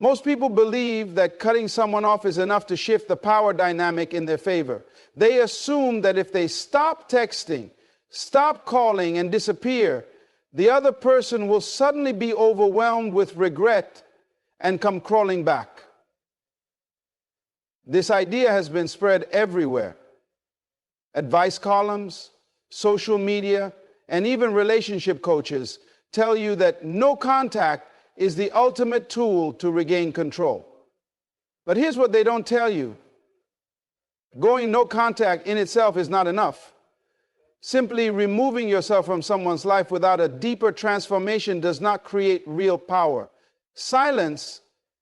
Most people believe that cutting someone off is enough to shift the power dynamic in their favor. They assume that if they stop texting, stop calling, and disappear, the other person will suddenly be overwhelmed with regret and come crawling back. This idea has been spread everywhere. Advice columns, social media, and even relationship coaches tell you that no contact is the ultimate tool to regain control. But here's what they don't tell you. Going no contact in itself is not enough. Simply removing yourself from someone's life without a deeper transformation does not create real power. Silence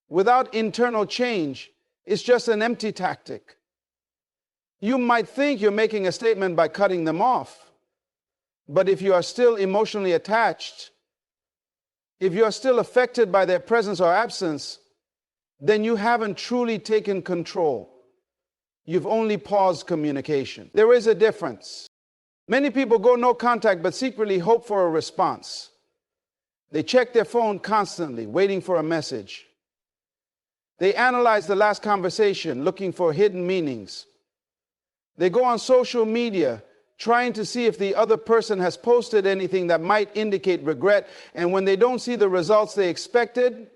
without internal change is just an empty tactic. You might think you're making a statement by cutting them off, but if you are still emotionally attached, if you are still affected by their presence or absence, then you haven't truly taken control. You've only paused communication. There is a difference. Many people go no contact but secretly hope for a response. They check their phone constantly, waiting for a message. They analyze the last conversation, looking for hidden meanings. They go on social media, trying to see if the other person has posted anything that might indicate regret. And when they don't see the results they expected,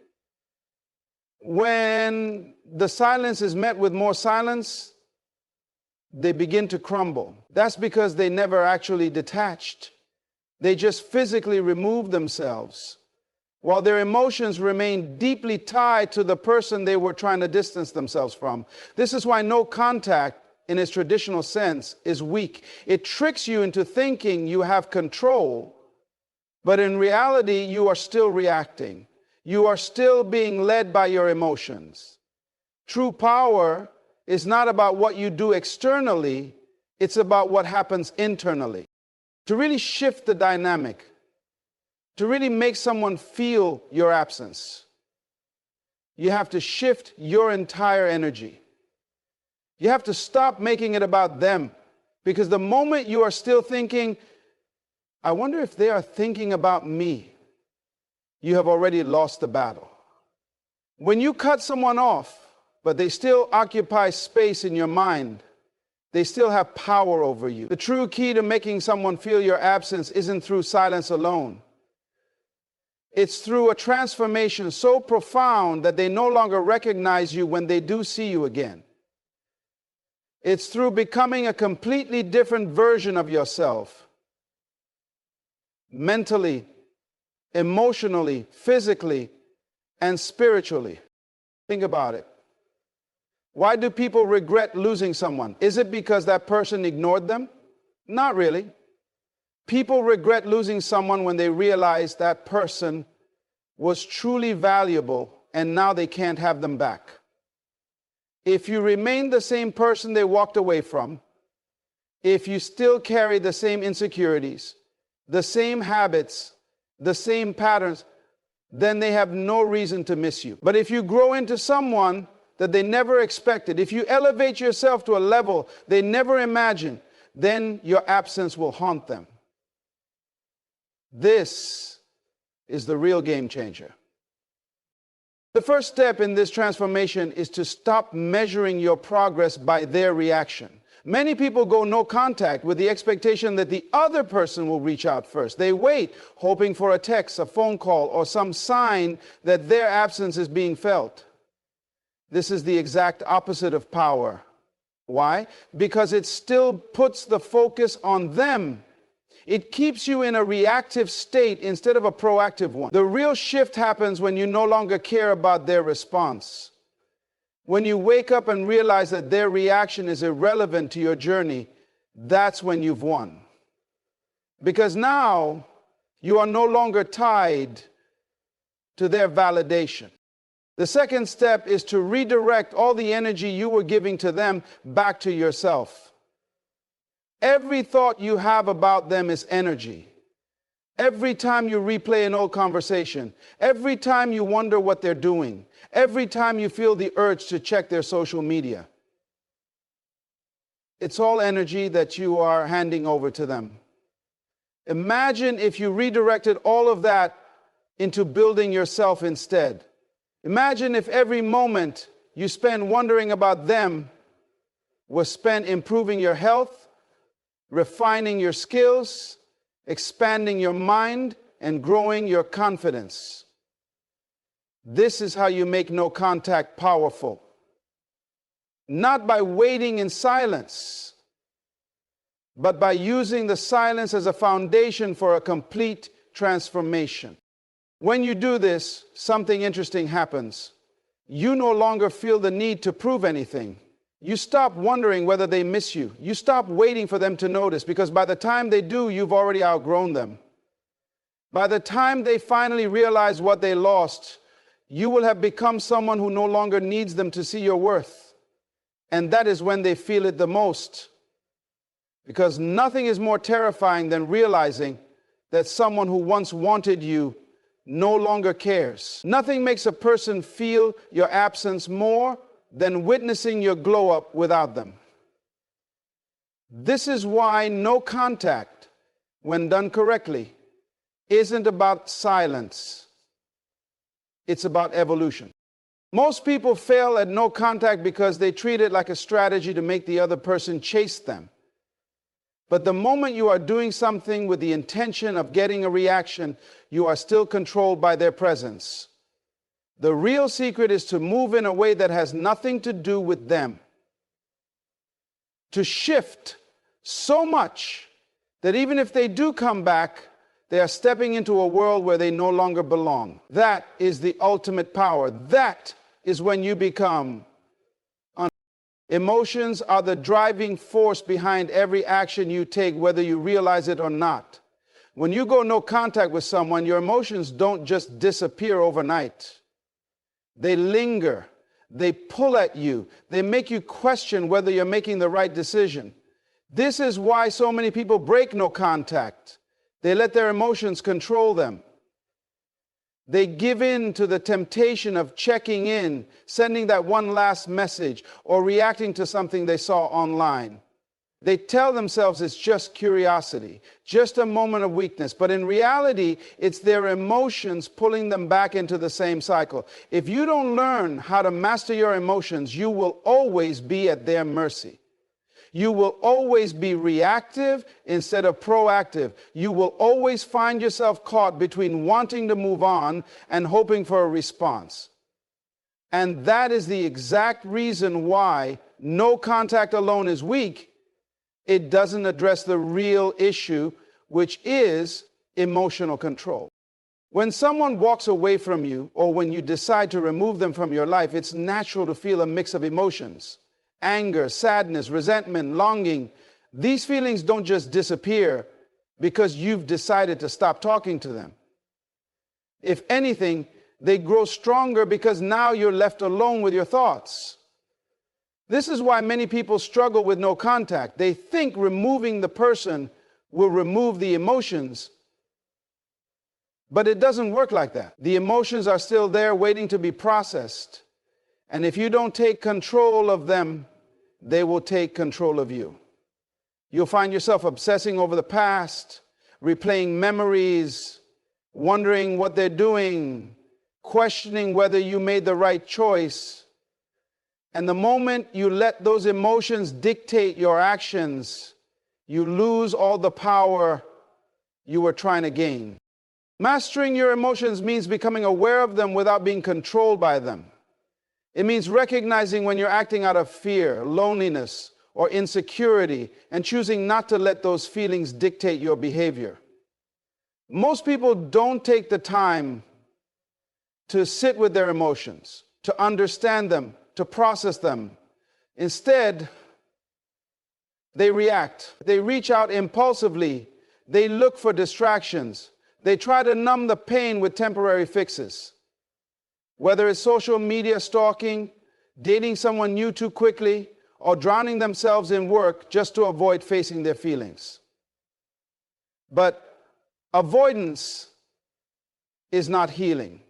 when the silence is met with more silence, they begin to crumble. That's because they never actually detached. They just physically removed themselves, while their emotions remain deeply tied to the person they were trying to distance themselves from. This is why no contact, in its traditional sense, is weak. It tricks you into thinking you have control, but in reality, you are still reacting. You are still being led by your emotions. True power is not about what you do externally, it's about what happens internally. To really shift the dynamic, to really make someone feel your absence, you have to shift your entire energy. You have to stop making it about them, because the moment you are still thinking, I wonder if they are thinking about me, you have already lost the battle. When you cut someone off, but they still occupy space in your mind, they still have power over you. The true key to making someone feel your absence isn't through silence alone. It's through a transformation so profound that they no longer recognize you when they do see you again. It's through becoming a completely different version of yourself, mentally, emotionally, physically, and spiritually. Think about it. Why do people regret losing someone? Is it because that person ignored them? Not really. People regret losing someone when they realize that person was truly valuable and now they can't have them back. If you remain the same person they walked away from, if you still carry the same insecurities, the same habits, the same patterns, then they have no reason to miss you. But if you grow into someone that they never expected, if you elevate yourself to a level they never imagined, then your absence will haunt them. This is the real game changer. The first step in this transformation is to stop measuring your progress by their reaction. Many people go no contact with the expectation that the other person will reach out first. They wait, hoping for a text, a phone call, or some sign that their absence is being felt. This is the exact opposite of power. Why? Because it still puts the focus on them. It keeps you in a reactive state instead of a proactive one. The real shift happens when you no longer care about their response. When you wake up and realize that their reaction is irrelevant to your journey, that's when you've won. Because now you are no longer tied to their validation. The second step is to redirect all the energy you were giving to them back to yourself. Every thought you have about them is energy. Every time you replay an old conversation, every time you wonder what they're doing, every time you feel the urge to check their social media, it's all energy that you are handing over to them. Imagine if you redirected all of that into building yourself instead. Imagine if every moment you spend wondering about them was spent improving your health, refining your skills, expanding your mind, and growing your confidence. This is how you make no contact powerful. Not by waiting in silence, but by using the silence as a foundation for a complete transformation. When you do this, something interesting happens. You no longer feel the need to prove anything. You stop wondering whether they miss you. You stop waiting for them to notice, because by the time they do, you've already outgrown them. By the time they finally realize what they lost, you will have become someone who no longer needs them to see your worth. And that is when they feel it the most. Because nothing is more terrifying than realizing that someone who once wanted you no longer cares. Nothing makes a person feel your absence more than witnessing your glow up without them. This is why no contact, when done correctly, isn't about silence. It's about evolution. Most people fail at no contact because they treat it like a strategy to make the other person chase them. But the moment you are doing something with the intention of getting a reaction, you are still controlled by their presence. The real secret is to move in a way that has nothing to do with them. To shift so much that even if they do come back, they are stepping into a world where they no longer belong. That is the ultimate power. That is when you become. Emotions are the driving force behind every action you take, whether you realize it or not. When you go no contact with someone, your emotions don't just disappear overnight. They linger. They pull at you. They make you question whether you're making the right decision. This is why so many people break no contact. They let their emotions control them. They give in to the temptation of checking in, sending that one last message, or reacting to something they saw online. They tell themselves it's just curiosity, just a moment of weakness. But in reality, it's their emotions pulling them back into the same cycle. If you don't learn how to master your emotions, you will always be at their mercy. You will always be reactive instead of proactive. You will always find yourself caught between wanting to move on and hoping for a response. And that is the exact reason why no contact alone is weak. It doesn't address the real issue, which is emotional control. When someone walks away from you, or when you decide to remove them from your life, it's natural to feel a mix of emotions. Anger, sadness, resentment, longing. These feelings don't just disappear because you've decided to stop talking to them. If anything, they grow stronger because now you're left alone with your thoughts. This is why many people struggle with no contact. They think removing the person will remove the emotions, but it doesn't work like that. The emotions are still there waiting to be processed. And if you don't take control of them, they will take control of you. You'll find yourself obsessing over the past, replaying memories, wondering what they're doing, questioning whether you made the right choice. And the moment you let those emotions dictate your actions, you lose all the power you were trying to gain. Mastering your emotions means becoming aware of them without being controlled by them. It means recognizing when you're acting out of fear, loneliness, or insecurity, and choosing not to let those feelings dictate your behavior. Most people don't take the time to sit with their emotions, to understand them, to process them. Instead, they react. They reach out impulsively. They look for distractions. They try to numb the pain with temporary fixes. Whether it's social media stalking, dating someone new too quickly, or drowning themselves in work just to avoid facing their feelings. But avoidance is not healing.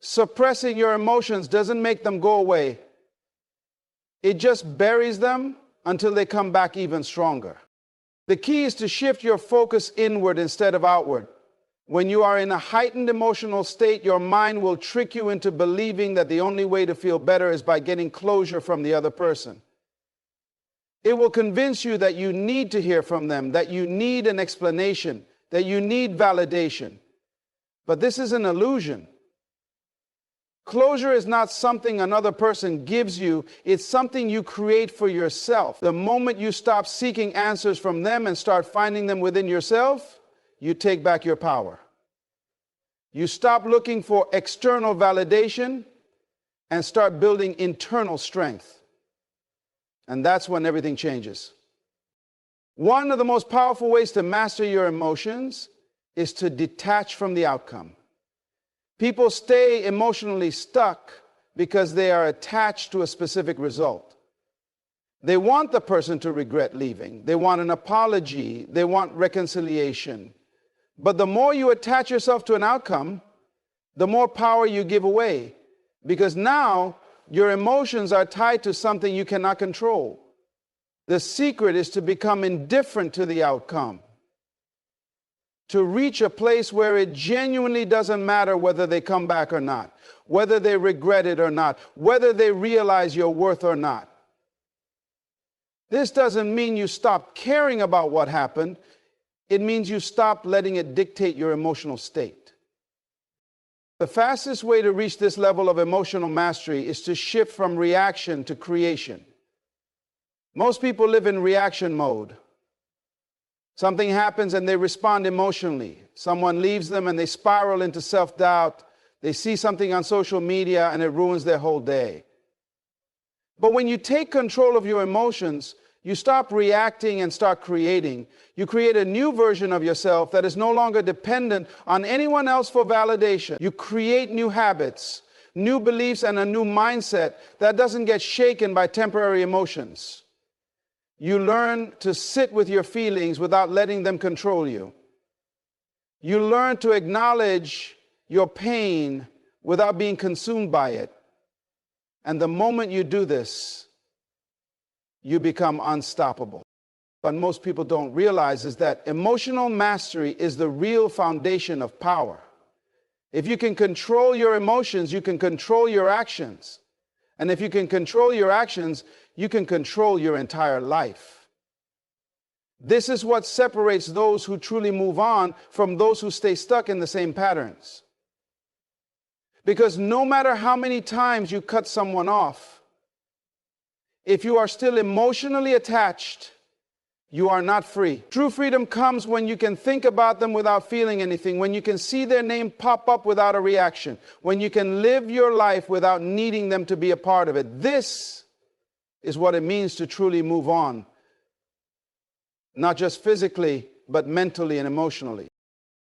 Suppressing your emotions doesn't make them go away. It just buries them until they come back even stronger. The key is to shift your focus inward instead of outward. When you are in a heightened emotional state, your mind will trick you into believing that the only way to feel better is by getting closure from the other person. It will convince you that you need to hear from them, that you need an explanation, that you need validation. But this is an illusion. Closure is not something another person gives you. It's something you create for yourself. The moment you stop seeking answers from them and start finding them within yourself, you take back your power. You stop looking for external validation and start building internal strength. And that's when everything changes. One of the most powerful ways to master your emotions is to detach from the outcome. People stay emotionally stuck because they are attached to a specific result. They want the person to regret leaving. They want an apology. They want reconciliation. But the more you attach yourself to an outcome, the more power you give away, because now your emotions are tied to something you cannot control. The secret is to become indifferent to the outcome, to reach a place where it genuinely doesn't matter whether they come back or not, whether they regret it or not, whether they realize your worth or not. This doesn't mean you stop caring about what happened. It means you stop letting it dictate your emotional state. The fastest way to reach this level of emotional mastery is to shift from reaction to creation. Most people live in reaction mode. Something happens and they respond emotionally. Someone leaves them and they spiral into self-doubt. They see something on social media and it ruins their whole day. But when you take control of your emotions, you stop reacting and start creating. You create a new version of yourself that is no longer dependent on anyone else for validation. You create new habits, new beliefs, and a new mindset that doesn't get shaken by temporary emotions. You learn to sit with your feelings without letting them control you. You learn to acknowledge your pain without being consumed by it. And the moment you do this, you become unstoppable. What most people don't realize is that emotional mastery is the real foundation of power. If you can control your emotions, you can control your actions. And if you can control your actions, you can control your entire life. This is what separates those who truly move on from those who stay stuck in the same patterns. Because no matter how many times you cut someone off, if you are still emotionally attached, you are not free. True freedom comes when you can think about them without feeling anything, when you can see their name pop up without a reaction, when you can live your life without needing them to be a part of it. This is what it means to truly move on, not just physically, but mentally and emotionally.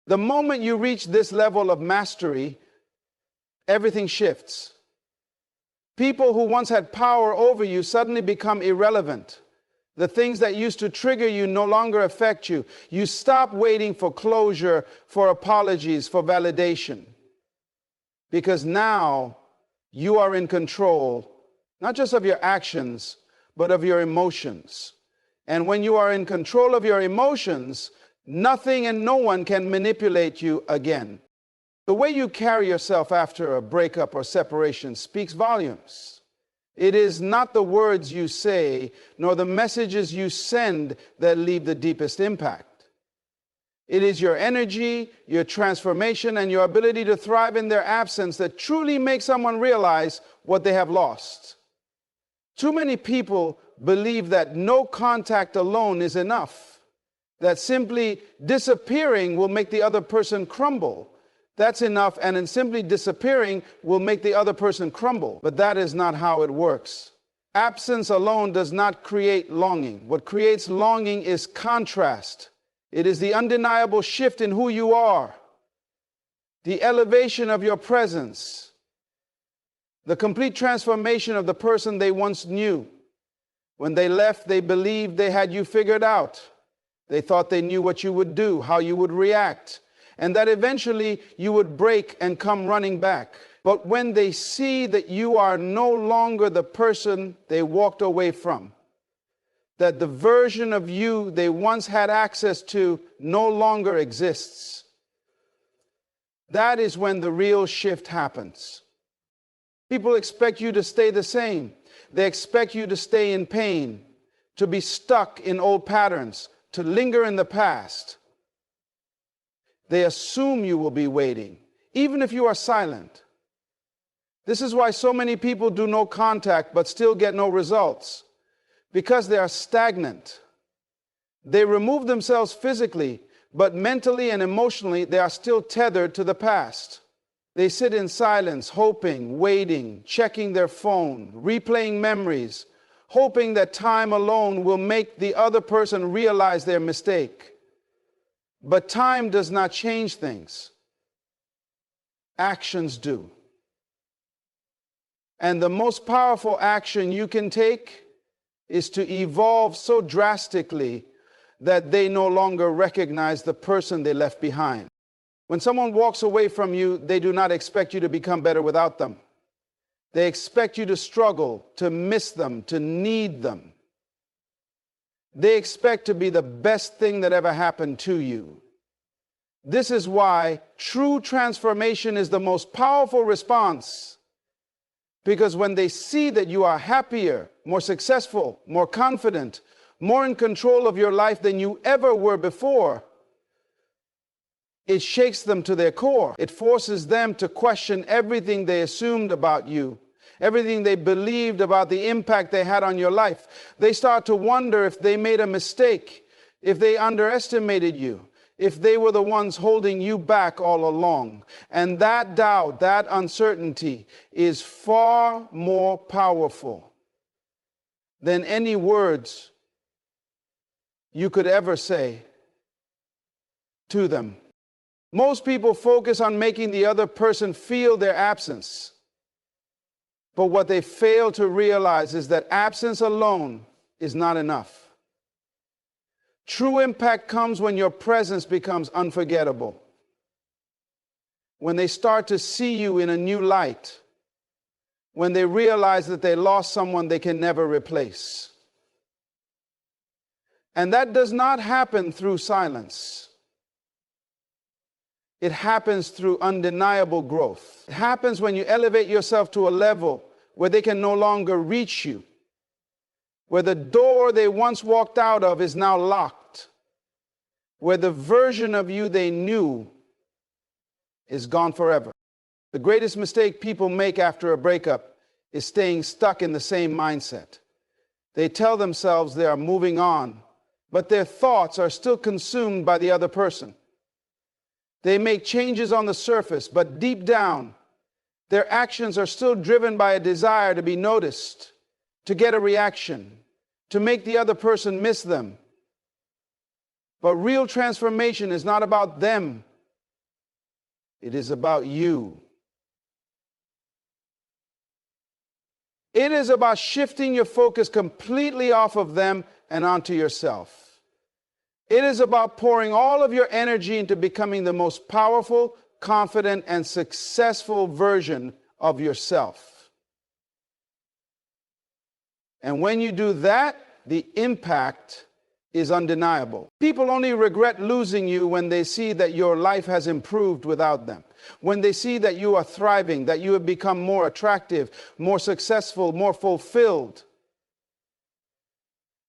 The moment you reach this level of mastery, everything shifts. People who once had power over you suddenly become irrelevant. The things that used to trigger you no longer affect you. You stop waiting for closure, for apologies, for validation. Because now you are in control, not just of your actions, but of your emotions. And when you are in control of your emotions, nothing and no one can manipulate you again. The way you carry yourself after a breakup or separation speaks volumes. It is not the words you say, nor the messages you send that leave the deepest impact. It is your energy, your transformation, and your ability to thrive in their absence that truly make someone realize what they have lost. Too many people believe that no contact alone is enough, that simply disappearing will make the other person crumble. That's enough, and in simply disappearing will make the other person crumble. But that is not how it works. Absence alone does not create longing. What creates longing is contrast. It is the undeniable shift in who you are, the elevation of your presence, the complete transformation of the person they once knew. When they left, they believed they had you figured out. They thought they knew what you would do, how you would react, and that eventually you would break and come running back. But when they see that you are no longer the person they walked away from, that the version of you they once had access to no longer exists, That is when the real shift happens. People expect you to stay the same. They expect you to stay in pain, to be stuck in old patterns, to linger in the past. They assume you will be waiting, even if you are silent. This is why so many people do no contact but still get no results, because they are stagnant. They remove themselves physically, but mentally and emotionally they are still tethered to the past. They sit in silence, hoping, waiting, checking their phone, replaying memories, hoping that time alone will make the other person realize their mistake. But time does not change things. Actions do. And the most powerful action you can take is to evolve so drastically that they no longer recognize the person they left behind. When someone walks away from you, they do not expect you to become better without them. They expect you to struggle, to miss them, to need them. They expect to be the best thing that ever happened to you. This is why true transformation is the most powerful response. Because when they see that you are happier, more successful, more confident, more in control of your life than you ever were before, it shakes them to their core. It forces them to question everything they assumed about you, everything they believed about the impact they had on your life. They start to wonder if they made a mistake, if they underestimated you, if they were the ones holding you back all along. And that doubt, that uncertainty is far more powerful than any words you could ever say to them. Most people focus on making the other person feel their absence. But what they fail to realize is that absence alone is not enough. True impact comes when your presence becomes unforgettable. When they start to see you in a new light. When they realize that they lost someone they can never replace. And that does not happen through silence. It happens through undeniable growth. It happens when you elevate yourself to a level where they can no longer reach you, where the door they once walked out of is now locked, where the version of you they knew is gone forever. The greatest mistake people make after a breakup is staying stuck in the same mindset. They tell themselves they are moving on, but their thoughts are still consumed by the other person. They make changes on the surface, but deep down, their actions are still driven by a desire to be noticed, to get a reaction, to make the other person miss them. But real transformation is not about them. It is about you. It is about shifting your focus completely off of them and onto yourself. It is about pouring all of your energy into becoming the most powerful, confident, and successful version of yourself. And when you do that, the impact is undeniable. People only regret losing you when they see that your life has improved without them. When they see that you are thriving, that you have become more attractive, more successful, more fulfilled,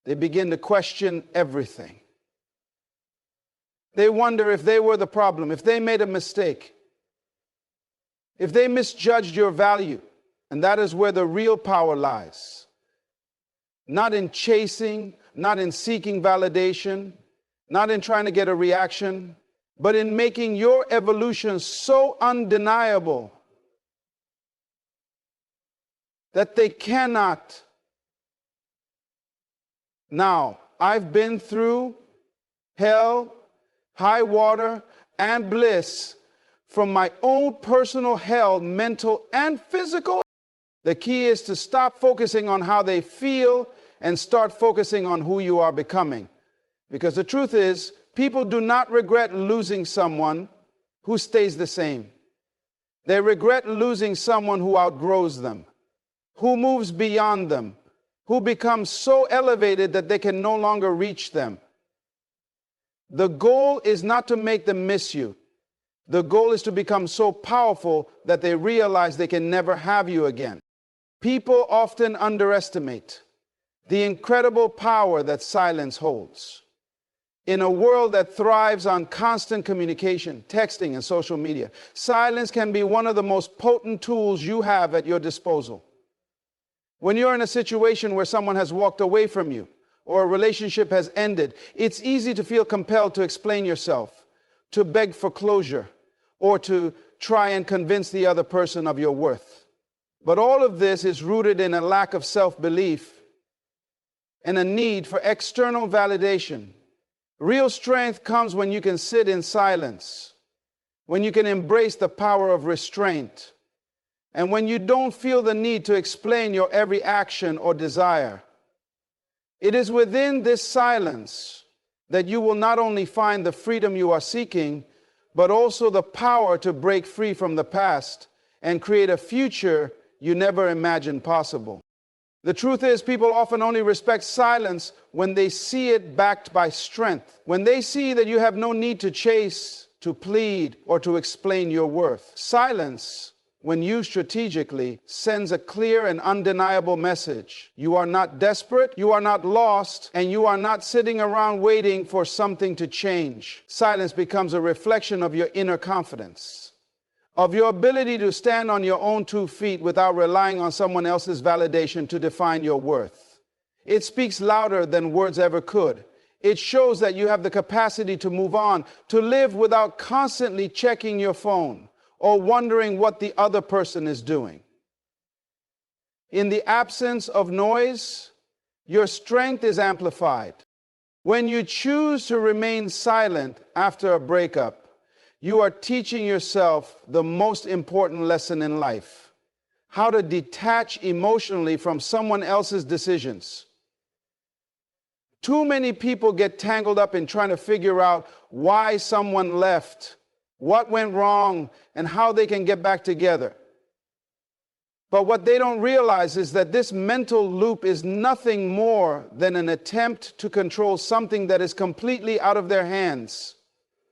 they begin to question everything. They wonder if they were the problem, if they made a mistake, if they misjudged your value. And that is where the real power lies. Not in chasing, not in seeking validation, not in trying to get a reaction, but in making your evolution so undeniable that they cannot. Now, I've been through hell, high water, and bliss from my own personal hell, mental and physical. The key is to stop focusing on how they feel and start focusing on who you are becoming. Because the truth is, people do not regret losing someone who stays the same. They regret losing someone who outgrows them, who moves beyond them, who becomes so elevated that they can no longer reach them. The goal is not to make them miss you. The goal is to become so powerful that they realize they can never have you again. People often underestimate the incredible power that silence holds. In a world that thrives on constant communication, texting, and social media, silence can be one of the most potent tools you have at your disposal. When you're in a situation where someone has walked away from you or a relationship has ended, it's easy to feel compelled to explain yourself, to beg for closure, or to try and convince the other person of your worth. But all of this is rooted in a lack of self-belief and a need for external validation. Real strength comes when you can sit in silence, when you can embrace the power of restraint, and when you don't feel the need to explain your every action or desire. It is within this silence that you will not only find the freedom you are seeking, but also the power to break free from the past and create a future you never imagined possible. The truth is, people often only respect silence when they see it backed by strength. When they see that you have no need to chase, to plead, or to explain your worth. Silence, when used strategically, sends a clear and undeniable message. You are not desperate, you are not lost, and you are not sitting around waiting for something to change. Silence becomes a reflection of your inner confidence, of your ability to stand on your own 2 feet without relying on someone else's validation to define your worth. It speaks louder than words ever could. It shows that you have the capacity to move on, to live without constantly checking your phone or wondering what the other person is doing. In the absence of noise, your strength is amplified. When you choose to remain silent after a breakup, you are teaching yourself the most important lesson in life: how to detach emotionally from someone else's decisions. Too many people get tangled up in trying to figure out why someone left, what went wrong, and how they can get back together. But what they don't realize is that this mental loop is nothing more than an attempt to control something that is completely out of their hands.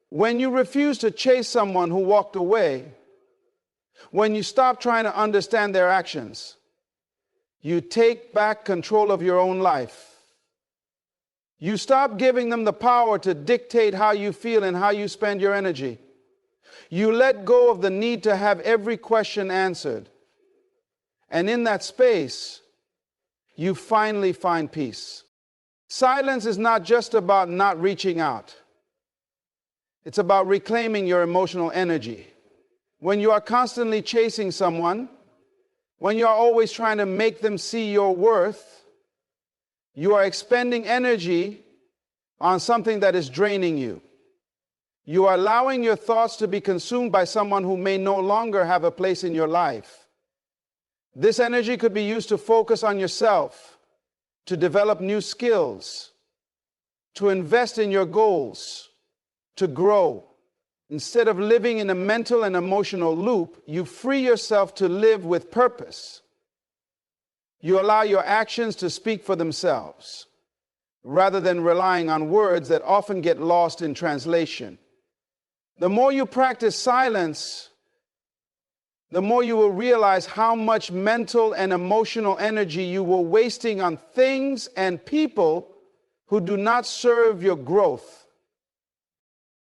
When you refuse to chase someone who walked away, when you stop trying to understand their actions, you take back control of your own life. You stop giving them the power to dictate how you feel and how you spend your energy. You let go of the need to have every question answered. And in that space, you finally find peace. Silence is not just about not reaching out. It's about reclaiming your emotional energy. When you are constantly chasing someone, when you are always trying to make them see your worth, you are expending energy on something that is draining you. You are allowing your thoughts to be consumed by someone who may no longer have a place in your life. This energy could be used to focus on yourself, to develop new skills, to invest in your goals, to grow. Instead of living in a mental and emotional loop, you free yourself to live with purpose. You allow your actions to speak for themselves, rather than relying on words that often get lost in translation. The more you practice silence, the more you will realize how much mental and emotional energy you were wasting on things and people who do not serve your growth.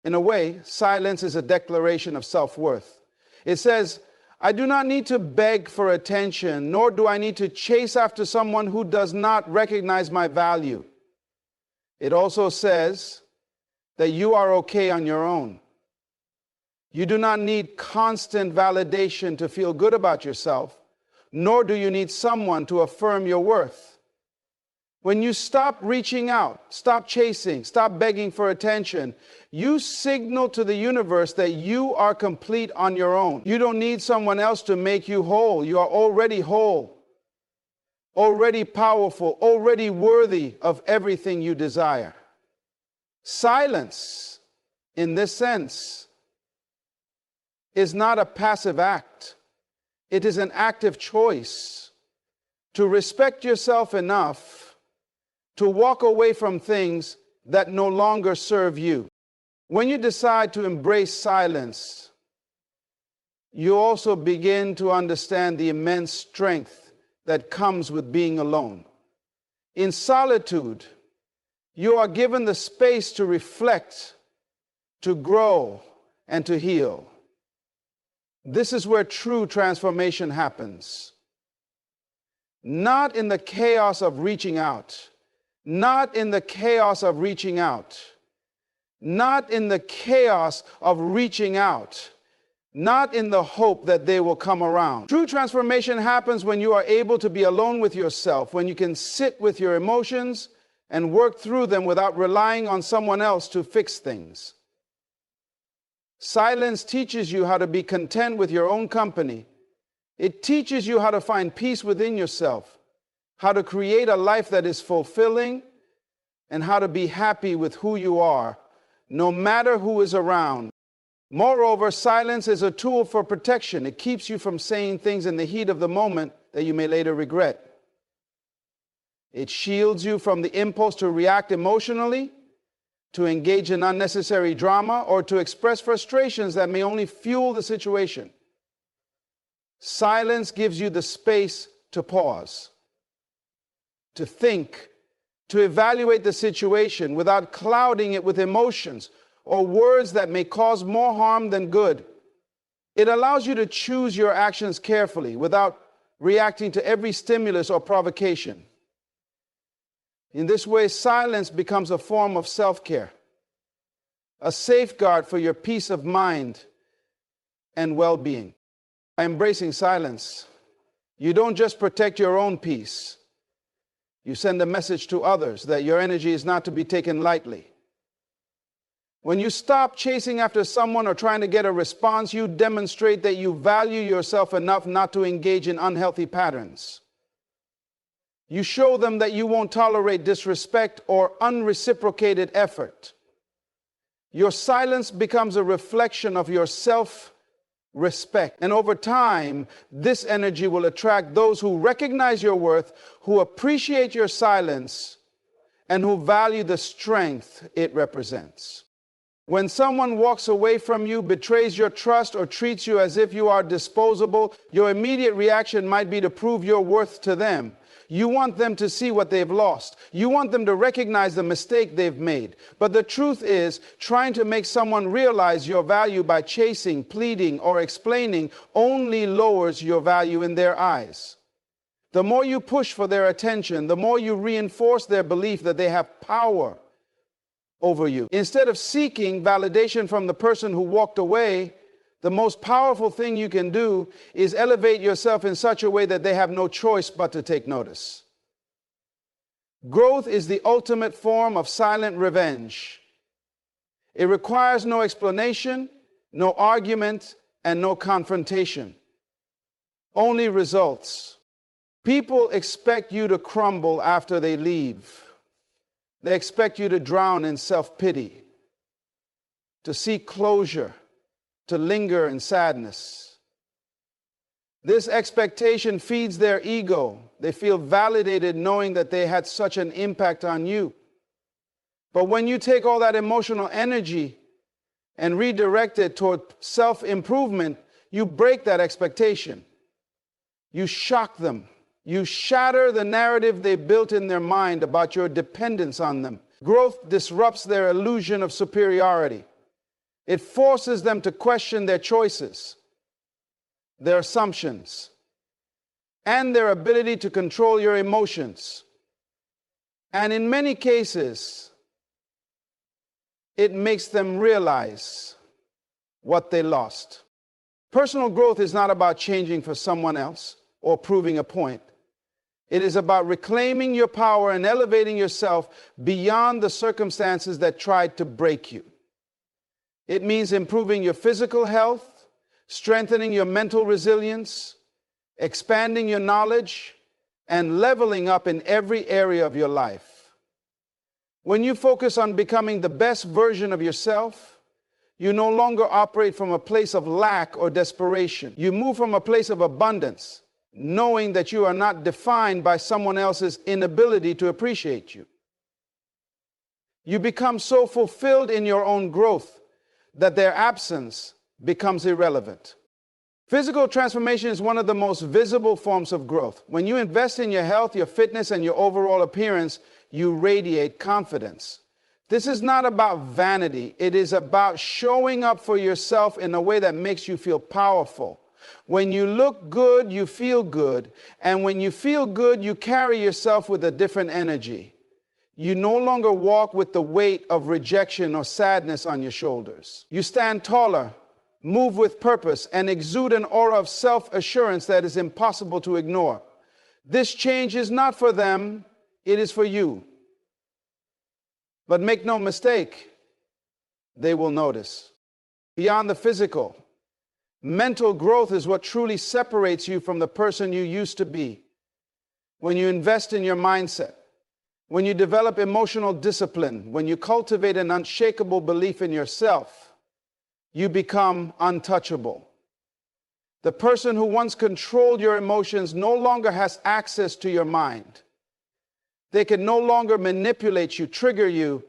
In a way, silence is a declaration of self-worth. It says, I do not need to beg for attention, nor do I need to chase after someone who does not recognize my value. It also says that you are okay on your own. You do not need constant validation to feel good about yourself, nor do you need someone to affirm your worth. When you stop reaching out, stop chasing, stop begging for attention, you signal to the universe that you are complete on your own. You don't need someone else to make you whole. You are already whole, already powerful, already worthy of everything you desire. Silence, in this sense, is not a passive act. It is an active choice to respect yourself enough to walk away from things that no longer serve you. When you decide to embrace silence, you also begin to understand the immense strength that comes with being alone. In solitude, you are given the space to reflect, to grow, and to heal. This is where true transformation happens. Not in the chaos of reaching out. Not in the chaos of reaching out. Not in the chaos of reaching out. Not in the hope that they will come around. True transformation happens when you are able to be alone with yourself, when you can sit with your emotions and work through them without relying on someone else to fix things. Silence teaches you how to be content with your own company. It teaches you how to find peace within yourself, how to create a life that is fulfilling, and how to be happy with who you are, no matter who is around. Moreover, silence is a tool for protection. It keeps you from saying things in the heat of the moment that you may later regret. It shields you from the impulse to react emotionally, to engage in unnecessary drama, or to express frustrations that may only fuel the situation. Silence gives you the space to pause, to think, to evaluate the situation without clouding it with emotions or words that may cause more harm than good. It allows you to choose your actions carefully without reacting to every stimulus or provocation. In this way, silence becomes a form of self-care, a safeguard for your peace of mind and well-being. By embracing silence, you don't just protect your own peace. You send a message to others that your energy is not to be taken lightly. When you stop chasing after someone or trying to get a response, you demonstrate that you value yourself enough not to engage in unhealthy patterns. You show them that you won't tolerate disrespect or unreciprocated effort. Your silence becomes a reflection of your self-respect. And over time, this energy will attract those who recognize your worth, who appreciate your silence, and who value the strength it represents. When someone walks away from you, betrays your trust, or treats you as if you are disposable, your immediate reaction might be to prove your worth to them. You want them to see what they've lost. You want them to recognize the mistake they've made. But the truth is, trying to make someone realize your value by chasing, pleading, or explaining only lowers your value in their eyes. The more you push for their attention, the more you reinforce their belief that they have power over you. Instead of seeking validation from the person who walked away, the most powerful thing you can do is elevate yourself in such a way that they have no choice but to take notice. Growth is the ultimate form of silent revenge. It requires no explanation, no argument, and no confrontation. Only results. People expect you to crumble after they leave. They expect you to drown in self-pity, to seek closure, to linger in sadness. This expectation feeds their ego. They feel validated knowing that they had such an impact on you. But when you take all that emotional energy and redirect it toward self-improvement, you break that expectation. You shock them. You shatter the narrative they built in their mind about your dependence on them. Growth disrupts their illusion of superiority. It forces them to question their choices, their assumptions, and their ability to control your emotions. And in many cases, it makes them realize what they lost. Personal growth is not about changing for someone else or proving a point. It is about reclaiming your power and elevating yourself beyond the circumstances that tried to break you. It means improving your physical health, strengthening your mental resilience, expanding your knowledge, and leveling up in every area of your life. When you focus on becoming the best version of yourself, you no longer operate from a place of lack or desperation. You move from a place of abundance, knowing that you are not defined by someone else's inability to appreciate you. You become so fulfilled in your own growth that their absence becomes irrelevant. Physical transformation is one of the most visible forms of growth. When you invest in your health, your fitness, and your overall appearance, you radiate confidence. This is not about vanity. It is about showing up for yourself in a way that makes you feel powerful. When you look good, you feel good. And when you feel good, you carry yourself with a different energy. You no longer walk with the weight of rejection or sadness on your shoulders. You stand taller, move with purpose, and exude an aura of self-assurance that is impossible to ignore. This change is not for them, it is for you. But make no mistake, they will notice. Beyond the physical, mental growth is what truly separates you from the person you used to be. When you invest in your mindset, when you develop emotional discipline, when you cultivate an unshakable belief in yourself, you become untouchable. The person who once controlled your emotions no longer has access to your mind. They can no longer manipulate you, trigger you,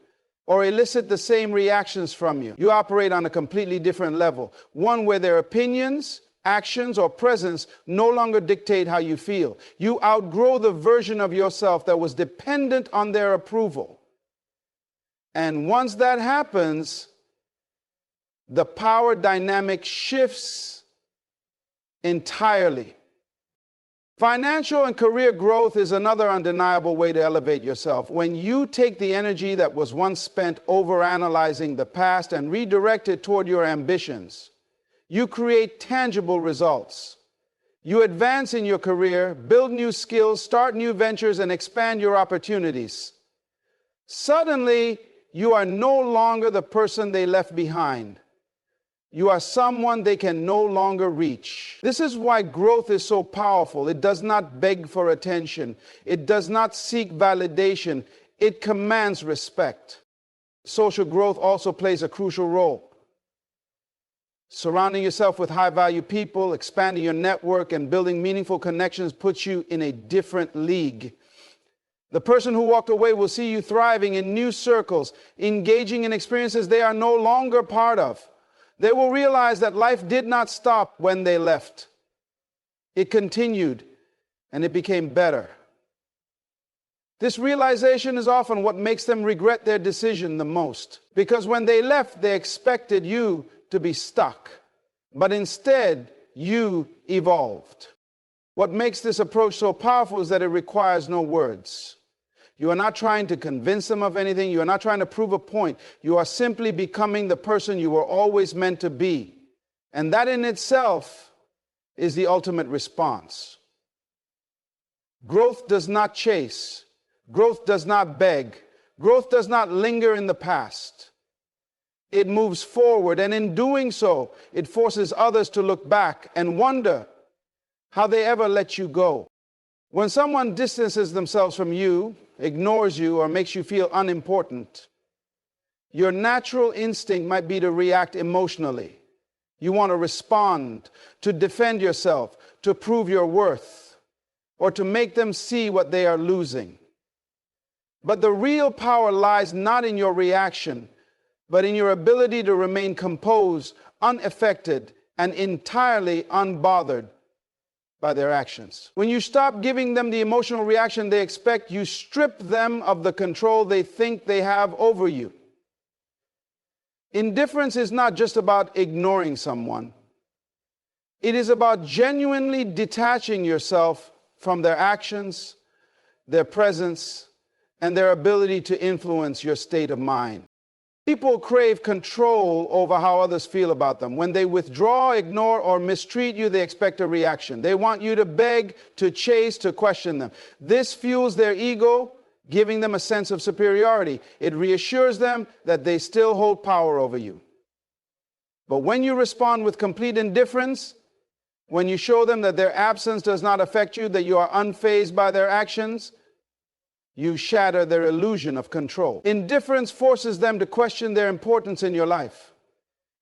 or elicit the same reactions from you. You operate on a completely different level, one where their opinions, actions, or presence no longer dictate how you feel. You outgrow the version of yourself that was dependent on their approval. And once that happens, the power dynamic shifts entirely. Financial and career growth is another undeniable way to elevate yourself. When you take the energy that was once spent overanalyzing the past and redirect it toward your ambitions, you create tangible results. You advance in your career, build new skills, start new ventures, and expand your opportunities. Suddenly, you are no longer the person they left behind. You are someone they can no longer reach. This is why growth is so powerful. It does not beg for attention. It does not seek validation. It commands respect. Social growth also plays a crucial role. Surrounding yourself with high-value people, expanding your network, and building meaningful connections puts you in a different league. The person who walked away will see you thriving in new circles, engaging in experiences they are no longer part of. They will realize that life did not stop when they left. It continued, and it became better. This realization is often what makes them regret their decision the most, because when they left, they expected you to be stuck, but instead, you evolved. What makes this approach so powerful is that it requires no words. You are not trying to convince them of anything. You are not trying to prove a point. You are simply becoming the person you were always meant to be. And that in itself is the ultimate response. Growth does not chase. Growth does not beg. Growth does not linger in the past. It moves forward, and in doing so, it forces others to look back and wonder how they ever let you go. When someone distances themselves from you, ignores you, or makes you feel unimportant, your natural instinct might be to react emotionally. You want to respond, to defend yourself, to prove your worth, or to make them see what they are losing. But the real power lies not in your reaction, but in your ability to remain composed, unaffected, and entirely unbothered by their actions. When you stop giving them the emotional reaction they expect, you strip them of the control they think they have over you. Indifference is not just about ignoring someone. It is about genuinely detaching yourself from their actions, their presence, and their ability to influence your state of mind. People crave control over how others feel about them. When they withdraw, ignore, or mistreat you, they expect a reaction. They want you to beg, to chase, to question them. This fuels their ego, giving them a sense of superiority. It reassures them that they still hold power over you. But when you respond with complete indifference, when you show them that their absence does not affect you, that you are unfazed by their actions, you shatter their illusion of control. Indifference forces them to question their importance in your life.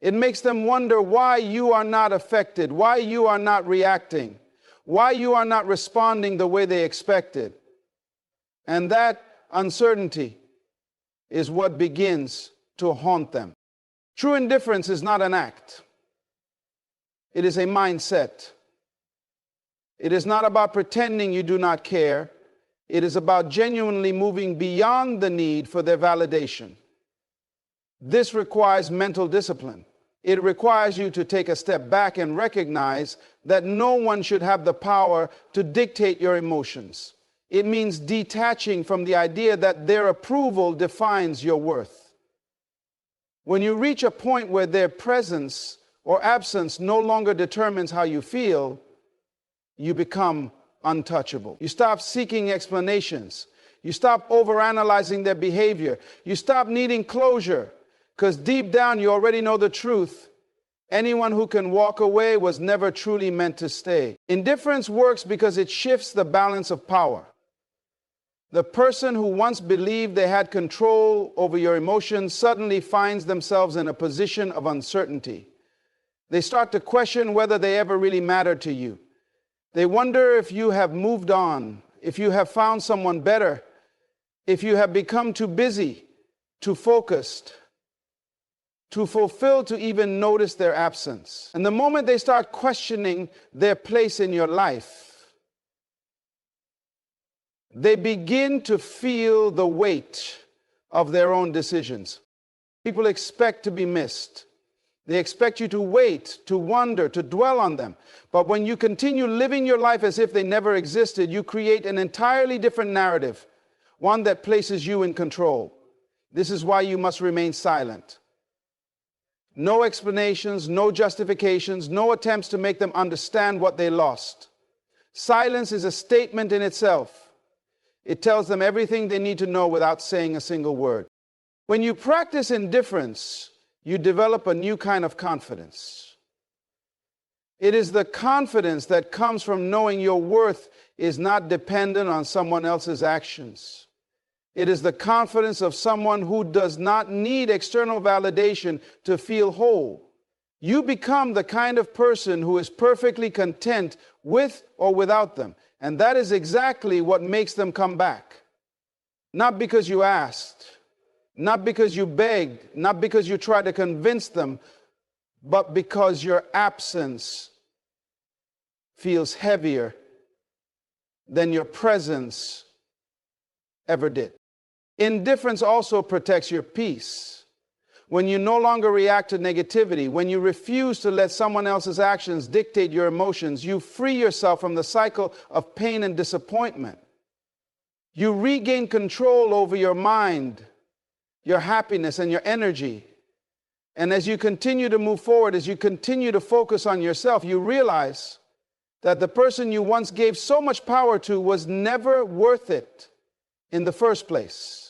It makes them wonder why you are not affected, why you are not reacting, why you are not responding the way they expected. And that uncertainty is what begins to haunt them. True indifference is not an act. It is a mindset. It is not about pretending you do not care. It is about genuinely moving beyond the need for their validation. This requires mental discipline. It requires you to take a step back and recognize that no one should have the power to dictate your emotions. It means detaching from the idea that their approval defines your worth. When you reach a point where their presence or absence no longer determines how you feel, you become untouchable. You stop seeking explanations. You stop overanalyzing their behavior. You stop needing closure, because deep down you already know the truth. Anyone who can walk away was never truly meant to stay. Indifference works because it shifts the balance of power. The person who once believed they had control over your emotions suddenly finds themselves in a position of uncertainty. They start to question whether they ever really mattered to you. They wonder if you have moved on, if you have found someone better, if you have become too busy, too focused, too fulfilled to even notice their absence. And the moment they start questioning their place in your life, they begin to feel the weight of their own decisions. People expect to be missed. They expect you to wait, to wonder, to dwell on them. But when you continue living your life as if they never existed, you create an entirely different narrative, one that places you in control. This is why you must remain silent. No explanations, no justifications, no attempts to make them understand what they lost. Silence is a statement in itself. It tells them everything they need to know without saying a single word. When you practice indifference, you develop a new kind of confidence. It is the confidence that comes from knowing your worth is not dependent on someone else's actions. It is the confidence of someone who does not need external validation to feel whole. You become the kind of person who is perfectly content with or without them. And that is exactly what makes them come back. Not because you asked, not because you begged, not because you tried to convince them, but because your absence feels heavier than your presence ever did. Indifference also protects your peace. When you no longer react to negativity, when you refuse to let someone else's actions dictate your emotions, you free yourself from the cycle of pain and disappointment. You regain control over your mind, your happiness, and your energy. And as you continue to move forward, as you continue to focus on yourself, you realize that the person you once gave so much power to was never worth it in the first place.